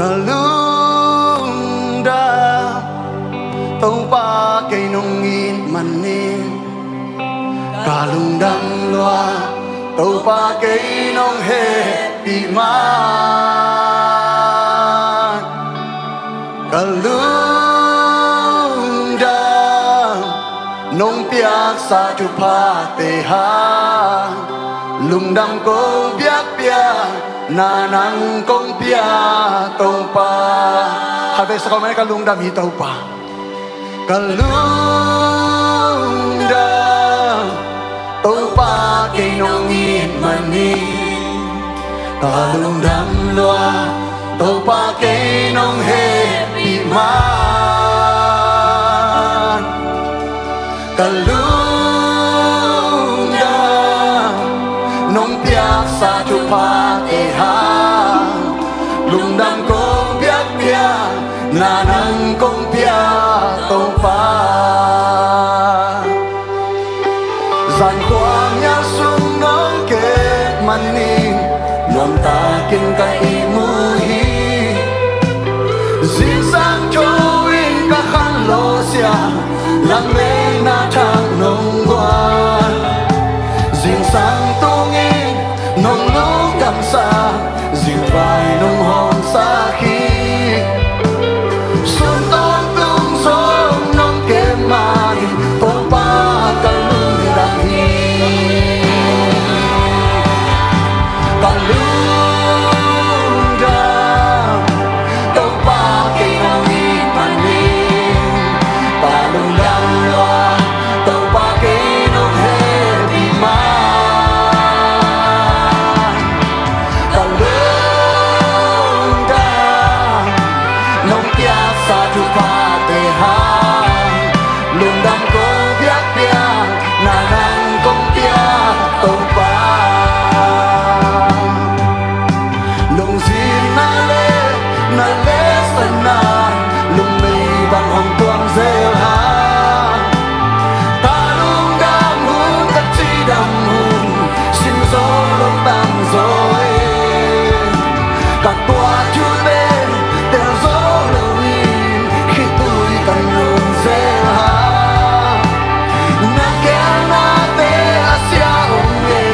kalunda tau pa cây nông nghìn man nên kalundang loa tau pa cây nông he pi man kalunda nông piak sa chu pa te ha lung đam cô biak pia na nang kong pia tau pa hai ve sa ko mai kalung đam hi tau pa kalunda tau pa cây nông nghìn man ni kalung đam loa tau pa cây nông he pi man kalunda nông piak sa chu pa te ha lung đam ko biak pia na nang kong pia tau pa gian khoang nhà sung nong kết man ni lòng ta kinh cái mu hi dinh sang cho in ka khan lo sia lang le na thang nong quan dinh sang tung in nong lu cam sa dinh vai nong hong sa khi xuân ton tung sông nong ke mai tau pa kalunda hi kalunda tau pa cây nông nghìn man ni kalundang loa tau pa cây nông he pi man kalunda nông piak sa chu pa te ha lung đam ko biak pia na nang kong pia tau pa lung zin na le san na lung mei bang hong tuang zel ha ta lung đam hun ta chi đam hun xin gió lung tang rồi các tua chu bên theo gió lâu in khi tôi cần lung zel ha na ke na te asia ong ye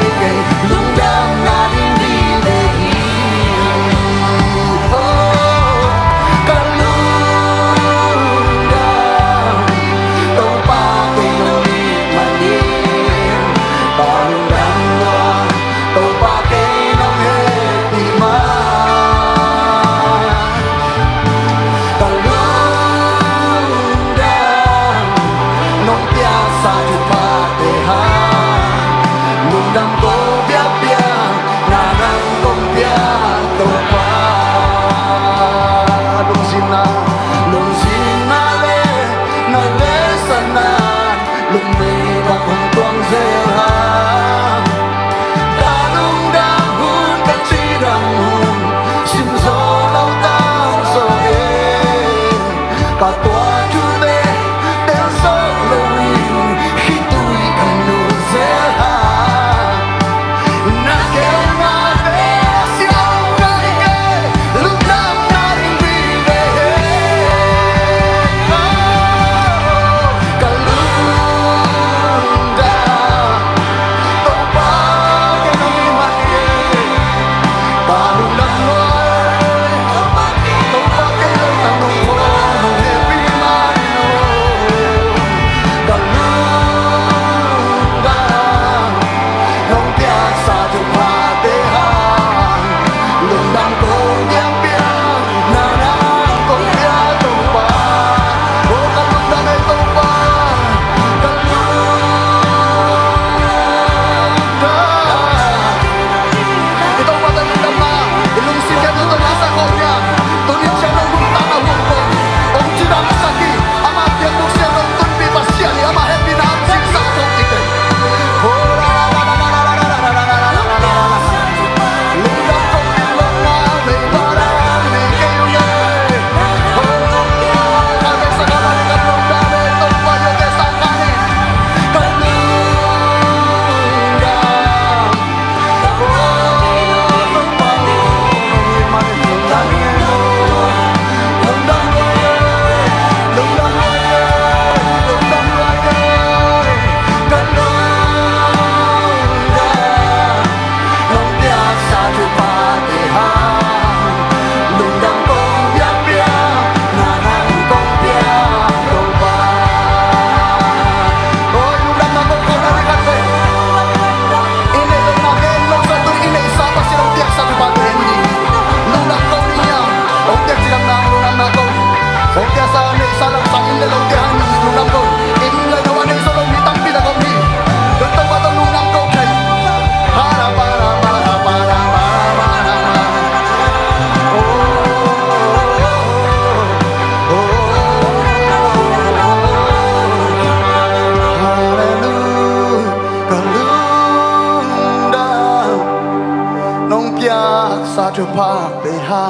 thu pa bề ha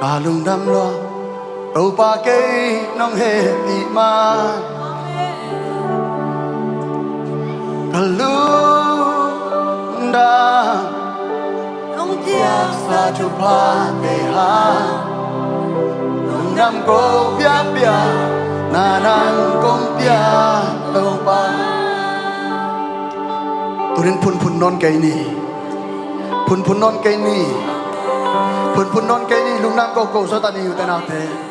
cả lùng đam lo tàu pa cây nong he bị ma cả lùng đam nong chia sa thu pa bề ha lùng đam cô bia bia na nang công bia tàu pa tôi đến phun non cây nì phun non cây nì phun non cây nì lúc nào cô sao ta điอยู่แต่nào thế